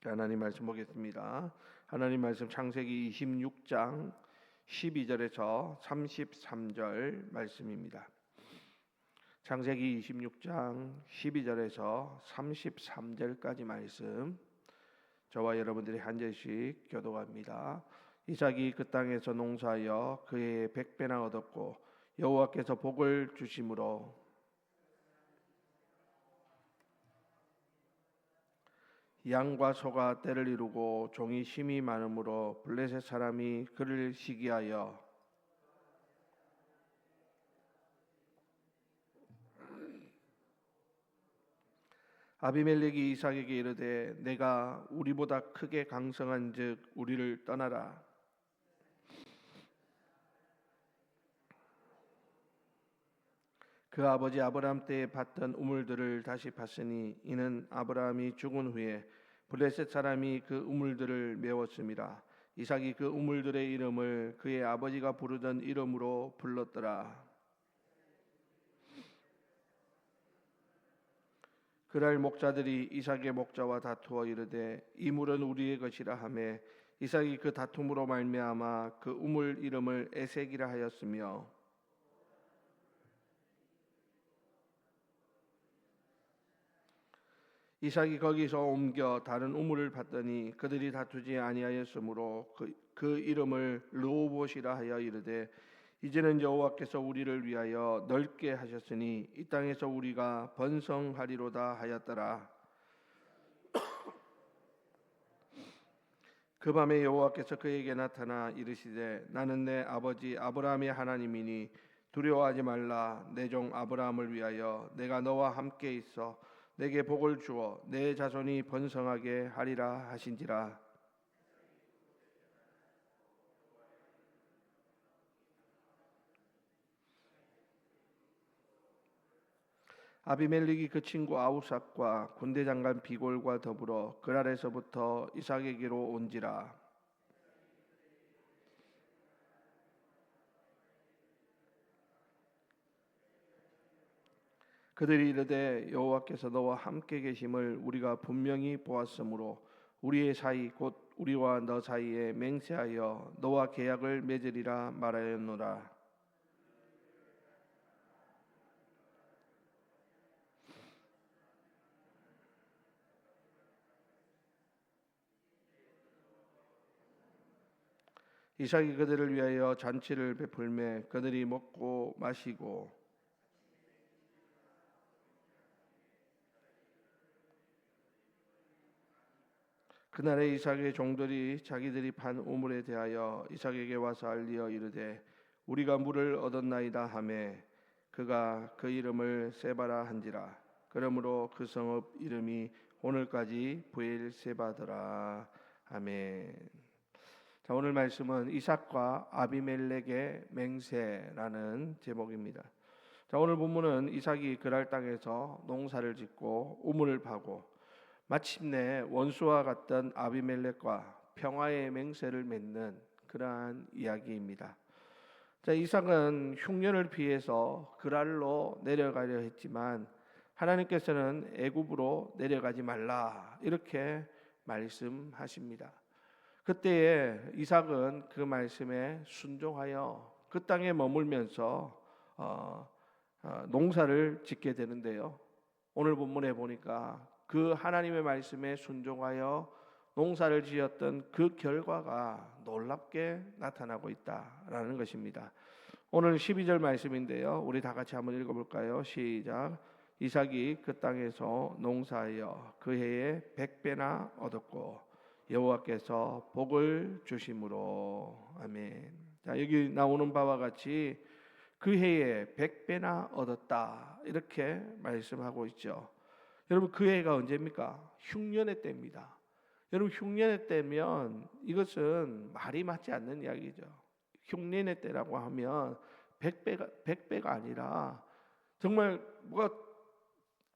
하나님 말씀 보겠습니다. 하나님 말씀 창세기 26장 12절에서 33절 말씀입니다. 창세기 26장 12절에서 33절까지 말씀, 저와 여러분들이 한 절씩 교독합니다. 이삭이 그 땅에서 농사하여 그의 100배나 얻었고 여호와께서 복을 주심으로 양과 소가 때를 이루고 종이 심이 많으므로 블레셋 사람이 그를 시기하여 아비멜렉이 이삭에게 이르되 내가 우리보다 크게 강성한즉 우리를 떠나라. 그 아버지 아브라함 때에 팠던 우물들을 다시 팠으니 이는 아브라함이 죽은 후에 블레셋 사람이 그 우물들을 메웠음이라. 이삭이 그 우물들의 이름을 그의 아버지가 부르던 이름으로 불렀더라. 그날 목자들이 이삭의 목자와 다투어 이르되 이 물은 우리의 것이라 하매 이삭이 그 다툼으로 말미암아 그 우물 이름을 에색이라 하였으며 이삭이 거기서 옮겨 다른 우물을 팠더니 그들이 다투지 아니하였으므로 그 이름을 르호봇이라 하여 이르되 이제는 여호와께서 우리를 위하여 넓게 하셨으니 이 땅에서 우리가 번성하리로다 하였더라. 그 밤에 여호와께서 그에게 나타나 이르시되 나는 내 아버지 아브라함의 하나님이니 두려워하지 말라. 내 종 아브라함을 위하여 내가 너와 함께 있어 내게 복을 주어 내 자손이 번성하게 하리라 하신지라. 아비멜렉이 그 친구 아우삭과 군대 장관 비골과 더불어 그랄에서부터 이삭에게로 온지라. 그들이 이르되 여호와께서 너와 함께 계심을 우리가 분명히 보았으므로 우리의 사이 곧 우리와 너 사이에 맹세하여 너와 계약을 맺으리라 말하였노라. 이삭이 그들을 위하여 잔치를 베풀매 그들이 먹고 마시고 그날에 이삭의 종들이 자기들이 판 우물에 대하여 이삭에게 와서 알리어 이르되 우리가 물을 얻었나이다 하매 그가 그 이름을 세바라 한지라. 그러므로 그 성읍 이름이 오늘까지 브엘세바더라. 아멘. 자, 오늘 말씀은 이삭과 아비멜렉의 맹세라는 제목입니다. 자, 오늘 본문은 이삭이 그랄 땅에서 농사를 짓고 우물을 파고 마침내 원수와 같던 아비멜렉과 평화의 맹세를 맺는 그러한 이야기입니다. 자, 이삭은 흉년을 피해서 그랄로 내려가려 했지만 하나님께서는 애굽으로 내려가지 말라 이렇게 말씀하십니다. 그때에 이삭은 그 말씀에 순종하여 그 땅에 머물면서 농사를 짓게 되는데요. 오늘 본문에 보니까 그 하나님의 말씀에 순종하여 농사를 지었던 그 결과가 놀랍게 나타나고 있다라는 것입니다. 오늘 12절 말씀인데요. 우리 다 같이 한번 읽어볼까요? 시작. 이삭이 그 땅에서 농사하여 그 해에 100배나 얻었고 여호와께서 복을 주심으로. 아멘. 자, 여기 나오는 바와 같이 그 해에 100배나 얻었다 이렇게 말씀하고 있죠. 여러분, 그 해가 언제입니까? 흉년의 때입니다. 여러분, 흉년의 때면 이것은 말이 맞지 않는 이야기죠. 흉년의 때라고 하면 100배가 아니라 정말 뭐가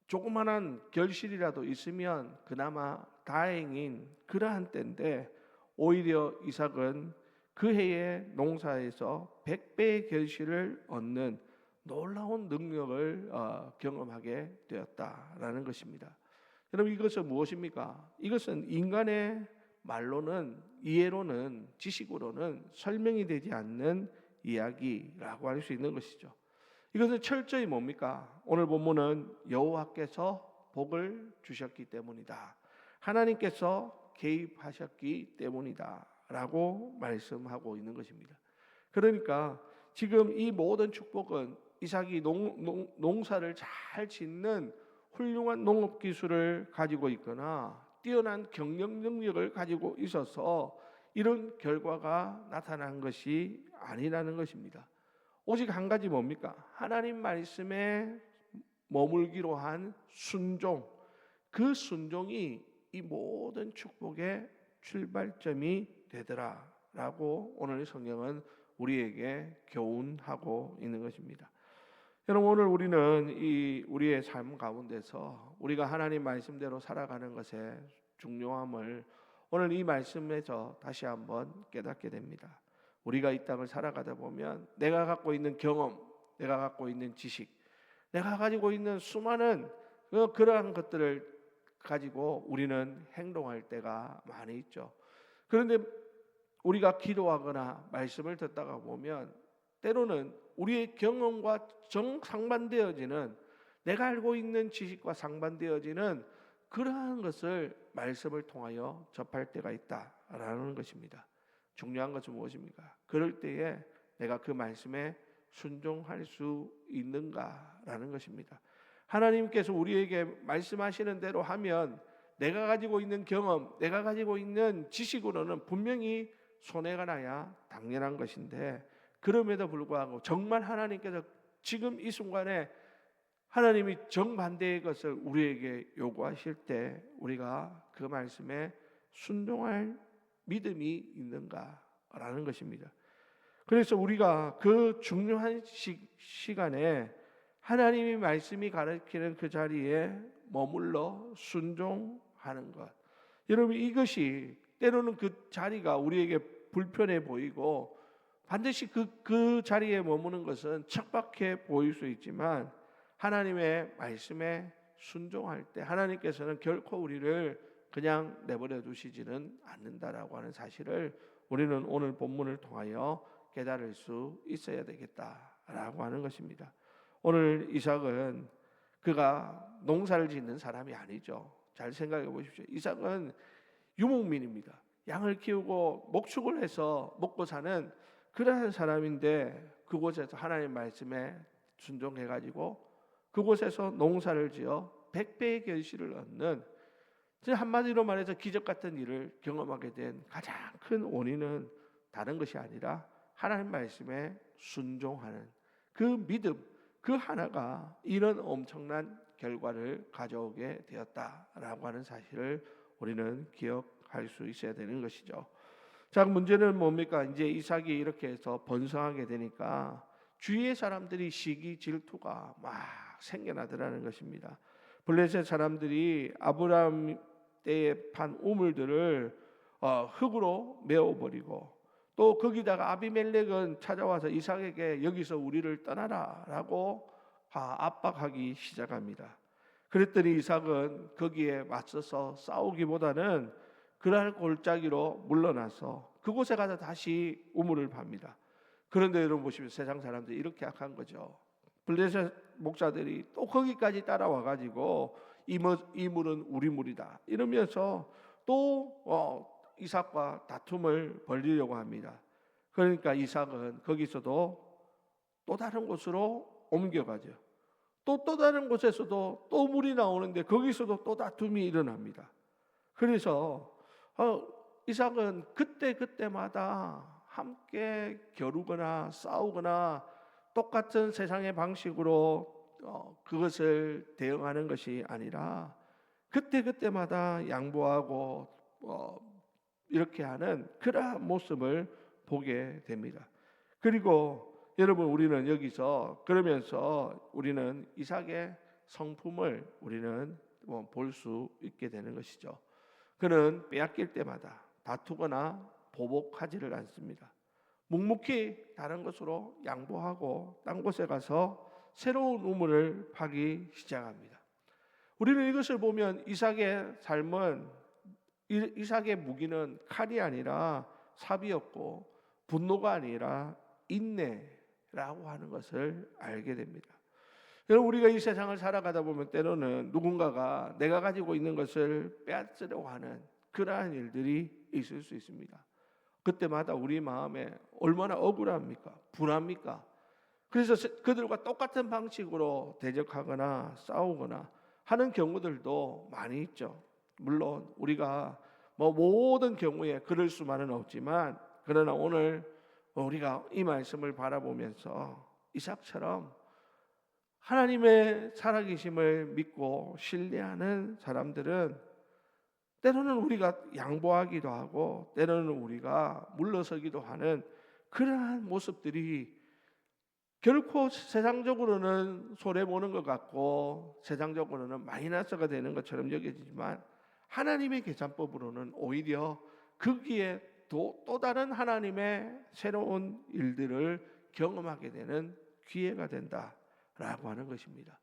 조그만한 결실이라도 있으면 그나마 다행인 그러한 때인데 오히려 이삭은 그 해의 농사에서 100배의 결실을 얻는 놀라운 능력을 경험하게 되었다라는 것입니다. 여러분 이것은 무엇입니까? 이것은 인간의 말로는, 이해로는, 지식으로는 설명이 되지 않는 이야기라고 할 수 있는 것이죠. 이것은 철저히 뭡니까? 오늘 본문은 여호와께서 복을 주셨기 때문이다, 하나님께서 개입하셨기 때문이다 라고 말씀하고 있는 것입니다. 그러니까 지금 이 모든 축복은 이삭이 농사를 잘 짓는 훌륭한 농업 기술을 가지고 있거나 뛰어난 경영 능력을 가지고 있어서 이런 결과가 나타난 것이 아니라는 것입니다. 오직 한 가지 뭡니까? 하나님 말씀에 머물기로 한 순종, 그 순종이 이 모든 축복의 출발점이 되더라라고 오늘 성경은 우리에게 교훈하고 있는 것입니다. 여러분 오늘 우리는 우리의 삶 가운데서 우리가 하나님 말씀대로 살아가는 것의 중요함을 오늘 이 말씀에서 다시 한번 깨닫게 됩니다. 우리가 이 땅을 살아가다 보면 내가 갖고 있는 경험, 내가 갖고 있는 지식, 내가 가지고 있는 수많은 그러한 것들을 가지고 우리는 행동할 때가 많이 있죠. 그런데 우리가 기도하거나 말씀을 듣다가 보면 때로는 우리의 경험과 정상반되어지는, 내가 알고 있는 지식과 상반되어지는 그러한 것을 말씀을 통하여 접할 때가 있다라는 것입니다. 중요한 것은 무엇입니까? 그럴 때에 내가 그 말씀에 순종할 수 있는가라는 것입니다. 하나님께서 우리에게 말씀하시는 대로 하면 내가 가지고 있는 경험, 내가 가지고 있는 지식으로는 분명히 손해가 나야 당연한 것인데, 그럼에도 불구하고 정말 하나님께서 지금 이 순간에 하나님이 정반대의 것을 우리에게 요구하실 때 우리가 그 말씀에 순종할 믿음이 있는가라는 것입니다. 그래서 우리가 그 중요한 시간에 하나님이 말씀이 가르치는 그 자리에 머물러 순종하는 것, 여러분 이것이 때로는 그 자리가 우리에게 불편해 보이고 반드시 그 자리에 머무는 것은 척박해 보일 수 있지만 하나님의 말씀에 순종할 때 하나님께서는 결코 우리를 그냥 내버려 두시지는 않는다라고 하는 사실을 우리는 오늘 본문을 통하여 깨달을 수 있어야 되겠다라고 하는 것입니다. 오늘 이삭은 그가 농사를 짓는 사람이 아니죠. 잘 생각해 보십시오. 이삭은 유목민입니다. 양을 키우고 목축을 해서 먹고 사는 그러한 사람인데 그곳에서 하나님의 말씀에 순종해가지고 그곳에서 농사를 지어 100배의 결실을 얻는, 한마디로 말해서 기적 같은 일을 경험하게 된 가장 큰 원인은 다른 것이 아니라 하나님 말씀에 순종하는 그 믿음, 그 하나가 이런 엄청난 결과를 가져오게 되었다라고 하는 사실을 우리는 기억할 수 있어야 되는 것이죠. 자, 문제는 뭡니까? 이제 이삭이 이렇게 해서 번성하게 되니까 주위의 사람들이 시기 질투가 막 생겨나더라는 것입니다. 블레셋 사람들이 아브라함 때에 판 우물들을 흙으로 메워버리고, 또 거기다가 아비멜렉은 찾아와서 이삭에게 여기서 우리를 떠나라라고 압박하기 시작합니다. 그랬더니 이삭은 거기에 맞서서 싸우기보다는 그날 골짜기로 물러나서 그곳에 가서 다시 우물을 팝니다. 그런데 여러분 보시면 세상 사람들이 이렇게 악한 거죠. 블레셋 목사들이 또 거기까지 따라와 가지고 이 물은 우리 물이다 이러면서 또 이삭과 다툼을 벌이려고 합니다. 그러니까 이삭은 거기서도 또 다른 곳으로 옮겨가죠. 또 다른 곳에서도 또 물이 나오는데 거기서도 또 다툼이 일어납니다. 그래서 이삭은 그때마다 함께 겨루거나 싸우거나 똑같은 세상의 방식으로 그것을 대응하는 것이 아니라 그때마다 양보하고 이렇게 하는 그러한 모습을 보게 됩니다. 그리고 여러분 우리는 여기서 그러면서 우리는 이삭의 성품을 우리는 볼 수 있게 되는 것이죠. 그는 빼앗길 때마다 다투거나 보복하지를 않습니다. 묵묵히 다른 곳으로 양보하고 딴 곳에 가서 새로운 우물을 파기 시작합니다. 우리는 이것을 보면 이삭의 삶은, 이삭의 무기는 칼이 아니라 삽이었고 분노가 아니라 인내라고 하는 것을 알게 됩니다. 여러분, 우리가 이 세상을 살아가다 보면 때로는 누군가가 내가 가지고 있는 것을 빼앗으려고 하는 그러한 일들이 있을 수 있습니다. 그때마다 우리 마음에 얼마나 억울합니까? 분합니까? 그래서 그들과 똑같은 방식으로 대적하거나 싸우거나 하는 경우들도 많이 있죠. 물론 우리가 모든 경우에 그럴 수만은 없지만, 그러나 오늘 우리가 이 말씀을 바라보면서 이삭처럼 하나님의 살아계심을 믿고 신뢰하는 사람들은 때로는 우리가 양보하기도 하고 때로는 우리가 물러서기도 하는 그러한 모습들이 결코 세상적으로는 손해보는 것 같고 세상적으로는 마이너스가 되는 것처럼 여겨지지만, 하나님의 계산법으로는 오히려 거기에 또 다른 하나님의 새로운 일들을 경험하게 되는 기회가 된다라고 하는 것입니다.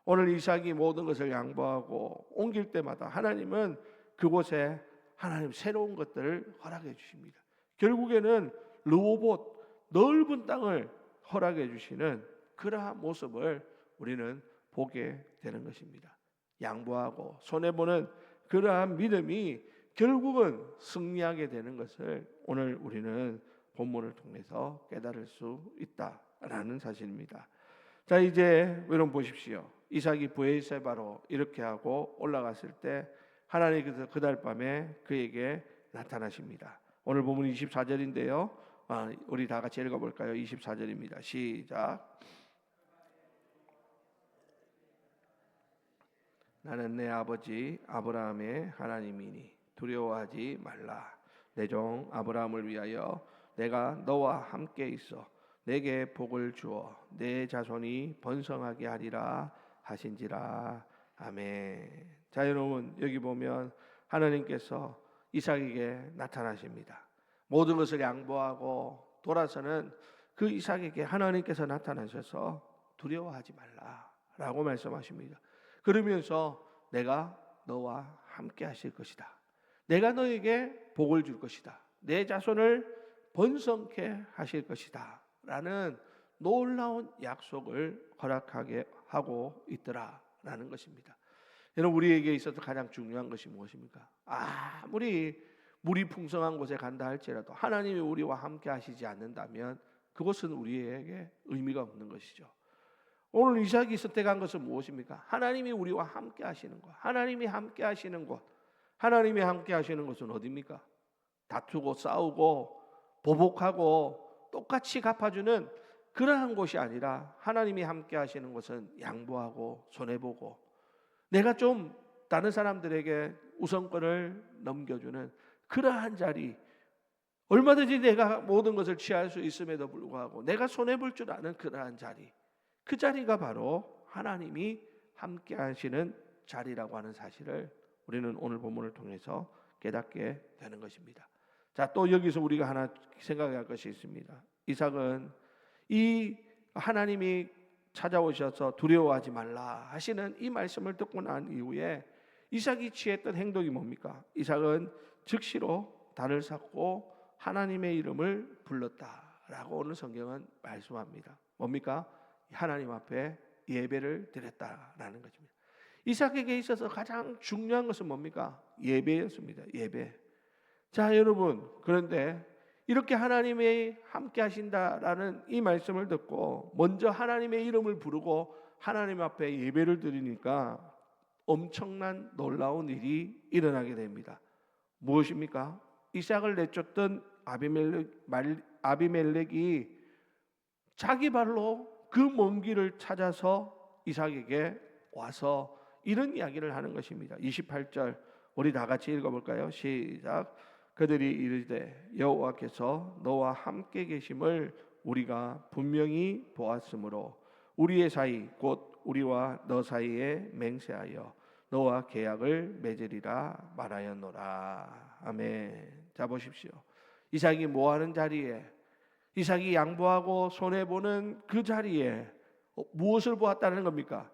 오늘 이삭이 모든 것을 양보하고 옮길 때마다 하나님은 그곳에 하나님 새로운 것들을 허락해 주십니다. 결국에는 르호봇, 넓은 땅을 허락해 주시는 그러한 모습을 우리는 보게 되는 것입니다. 양보하고 손해보는 그러한 믿음이 결국은 승리하게 되는 것을 오늘 우리는 본문을 통해서 깨달을 수 있다라는 사실입니다. 자, 이제 여러분 보십시오. 이삭이 브에세바로 이렇게 하고 올라갔을 때 하나님께서 그날 밤에 그에게 나타나십니다. 오늘 본문 24절인데요. 우리 다 같이 읽어볼까요? 24절입니다. 시작. 나는 내 아버지 아브라함의 하나님이니 두려워하지 말라. 내 종 아브라함을 위하여 내가 너와 함께 있어 내게 복을 주어 내 자손이 번성하게 하리라 하신지라. 아멘. 자, 여러분, 여기 보면 하나님께서 이삭에게 나타나십니다. 모든 것을 양보하고 돌아서는 그 이삭에게 하나님께서 나타나셔서 두려워하지 말라라고 말씀하십니다. 그러면서 내가 너와 함께 하실 것이다. 내가 너에게 복을 줄 것이다. 내 자손을 번성케 하실 것이다 라는 놀라운 약속을 허락하게 하고 있더라라는 것입니다. 여러분, 우리에게 있어서 가장 중요한 것이 무엇입니까? 아무리 물이 풍성한 곳에 간다 할지라도 하나님이 우리와 함께 하시지 않는다면 그것은 우리에게 의미가 없는 것이죠. 오늘 이삭이 선택한 것은 무엇입니까? 하나님이 우리와 함께 하시는 것. 하나님이 함께 하시는 곳. 하나님이 함께 하시는 것은 어디입니까? 다투고 싸우고 보복하고 똑같이 갚아주는 그러한 곳이 아니라, 하나님이 함께 하시는 것은 양보하고 손해보고 내가 좀 다른 사람들에게 우선권을 넘겨주는 그러한 자리, 얼마든지 내가 모든 것을 취할 수 있음에도 불구하고 내가 손해볼 줄 아는 그러한 자리, 그 자리가 바로 하나님이 함께 하시는 자리라고 하는 사실을 우리는 오늘 본문을 통해서 깨닫게 되는 것입니다. 자, 또 여기서 우리가 하나 생각해야 할 것이 있습니다. 이삭은 이 하나님이 찾아오셔서 두려워하지 말라 하시는 이 말씀을 듣고 난 이후에 이삭이 취했던 행동이 뭡니까? 이삭은 즉시로 단을 쌓고 하나님의 이름을 불렀다라고 오늘 성경은 말씀합니다. 뭡니까? 하나님 앞에 예배를 드렸다라는 것입니다. 이삭에게 있어서 가장 중요한 것은 뭡니까? 예배였습니다. 예배. 자, 여러분, 그런데 이렇게 하나님이 함께 하신다라는 이 말씀을 듣고 먼저 하나님의 이름을 부르고 하나님 앞에 예배를 드리니까 엄청난 놀라운 일이 일어나게 됩니다. 무엇입니까? 이삭을 내쫓던 아비멜렉이 자기 발로 그 먼 길을 찾아서 이삭에게 와서 이런 이야기를 하는 것입니다. 28절 우리 다 같이 읽어볼까요? 시작. 그들이 이르되 여호와께서 너와 함께 계심을 우리가 분명히 보았으므로 우리의 사이 곧 우리와 너 사이에 맹세하여 너와 계약을 맺으리라 말하였노라. 아멘. 자, 보십시오. 이삭이 뭐하는 자리에, 이삭이 양보하고 손해보는 그 자리에 무엇을 보았다는 겁니까?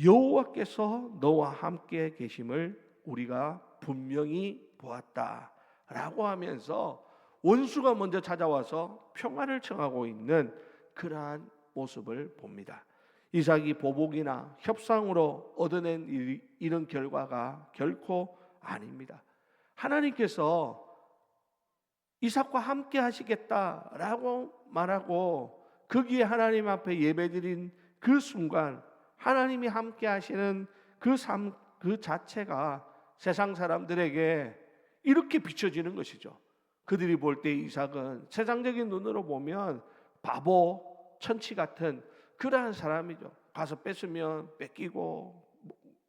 여호와께서 너와 함께 계심을 우리가 분명히 보았다라고 하면서 원수가 먼저 찾아와서 평화를 청하고 있는 그러한 모습을 봅니다. 이삭이 보복이나 협상으로 얻어낸 이런 결과가 결코 아닙니다. 하나님께서 이삭과 함께 하시겠다라고 말하고 거기에 하나님 앞에 예배드린 그 순간 하나님이 함께 하시는 그 삶 그 자체가 세상 사람들에게 이렇게 비춰지는 것이죠. 그들이 볼 때 이삭은 세상적인 눈으로 보면 바보, 천치 같은 그러한 사람이죠. 가서 뺏으면 뺏기고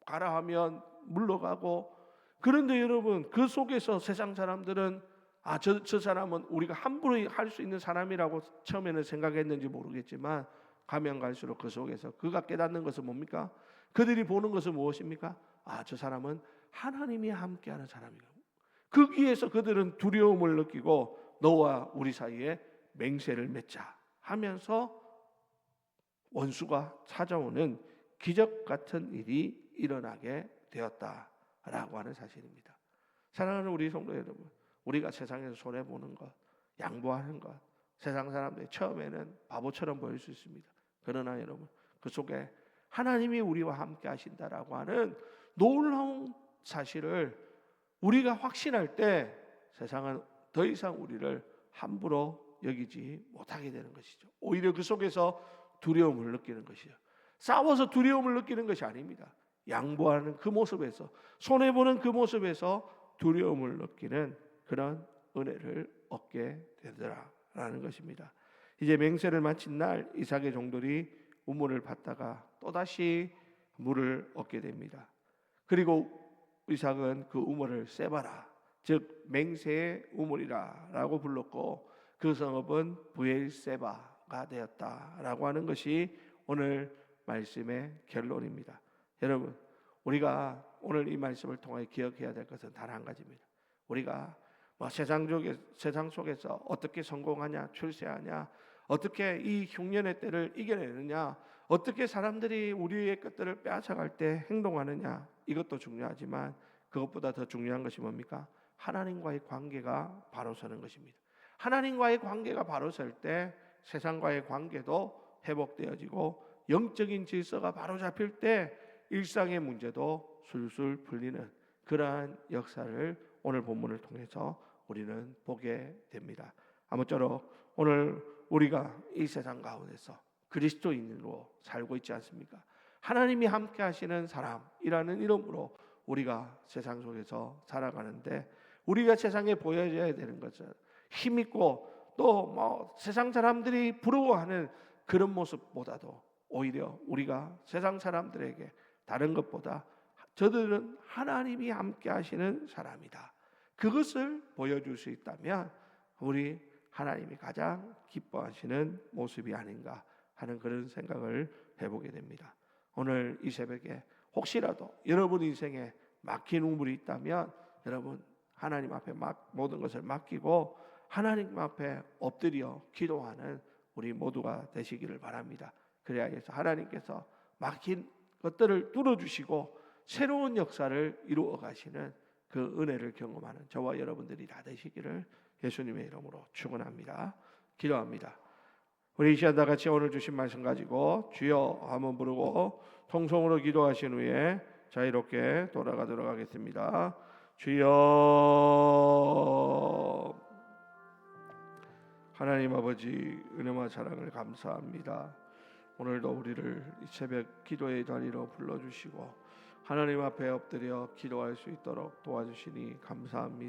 가라 하면 물러가고. 그런데 여러분, 그 속에서 세상 사람들은 저 사람은 우리가 함부로 할 수 있는 사람이라고 처음에는 생각했는지 모르겠지만 가면 갈수록 그 속에서 그가 깨닫는 것은 뭡니까? 그들이 보는 것은 무엇입니까? 저 사람은 하나님이 함께하는 사람이고, 거기에서 그들은 두려움을 느끼고 너와 우리 사이에 맹세를 맺자 하면서 원수가 찾아오는 기적 같은 일이 일어나게 되었다라고 하는 사실입니다. 사랑하는 우리 성도 여러분, 우리가 세상에서 손해보는 것, 양보하는 것, 세상 사람들이 처음에는 바보처럼 보일 수 있습니다. 그러나 여러분, 그 속에 하나님이 우리와 함께 하신다라고 하는 놀라운 사실을 우리가 확신할 때 세상은 더 이상 우리를 함부로 여기지 못하게 되는 것이죠. 오히려 그 속에서 두려움을 느끼는 것이죠. 싸워서 두려움을 느끼는 것이 아닙니다. 양보하는 그 모습에서, 손해보는 그 모습에서 두려움을 느끼는 그런 은혜를 얻게 되더라라는 것입니다. 이제 맹세를 마친 날 이삭의 종들이 우물을 받다가 또다시 물을 얻게 됩니다. 그리고 이삭은 그 우물을 세바라, 즉 맹세의 우물이라 라고 불렀고 그 성읍은 브엘세바가 되었다라고 하는 것이 오늘 말씀의 결론입니다. 여러분, 우리가 오늘 이 말씀을 통해 기억해야 될 것은 단 한 가지입니다. 우리가 세상 속에서 어떻게 성공하냐, 출세하냐, 어떻게 이 흉년의 때를 이겨내느냐, 어떻게 사람들이 우리의 것들을 빼앗아갈 때 행동하느냐, 이것도 중요하지만 그것보다 더 중요한 것이 뭡니까? 하나님과의 관계가 바로 서는 것입니다. 하나님과의 관계가 바로 설 때 세상과의 관계도 회복되어지고 영적인 질서가 바로 잡힐 때 일상의 문제도 술술 풀리는 그러한 역사를 오늘 본문을 통해서 우리는 보게 됩니다. 아무쪼록 오늘 우리가 이 세상 가운데서 그리스도인으로 살고 있지 않습니까? 하나님이 함께 하시는 사람이라는 이름으로 우리가 세상 속에서 살아가는데 우리가 세상에 보여줘야 되는 것은 힘있고 또 세상 사람들이 부러워하는 그런 모습보다도 오히려 우리가 세상 사람들에게 다른 것보다 저들은 하나님이 함께 하시는 사람이다, 그것을 보여줄 수 있다면 우리 하나님이 가장 기뻐하시는 모습이 아닌가 하는 그런 생각을 해보게 됩니다. 오늘 이 새벽에 혹시라도 여러분 인생에 막힌 우물이 있다면 여러분 하나님 앞에 모든 것을 맡기고 하나님 앞에 엎드려 기도하는 우리 모두가 되시기를 바랍니다. 그래야 해서 하나님께서 막힌 것들을 뚫어주시고 새로운 역사를 이루어 가시는 그 은혜를 경험하는 저와 여러분들이 다 되시기를 예수님의 이름으로 축원합니다. 기도합니다. 우리 이 시간 다 같이 오늘 주신 말씀 가지고 주여 한번 부르고 통성으로 기도하신 후에 자유롭게 돌아가도록 하겠습니다. 주여. 하나님 아버지, 은혜와 사랑을 감사합니다. 오늘도 우리를 이 새벽 기도의 자리로 불러주시고 하나님 앞에 엎드려 기도할 수 있도록 도와주시니 감사합니다.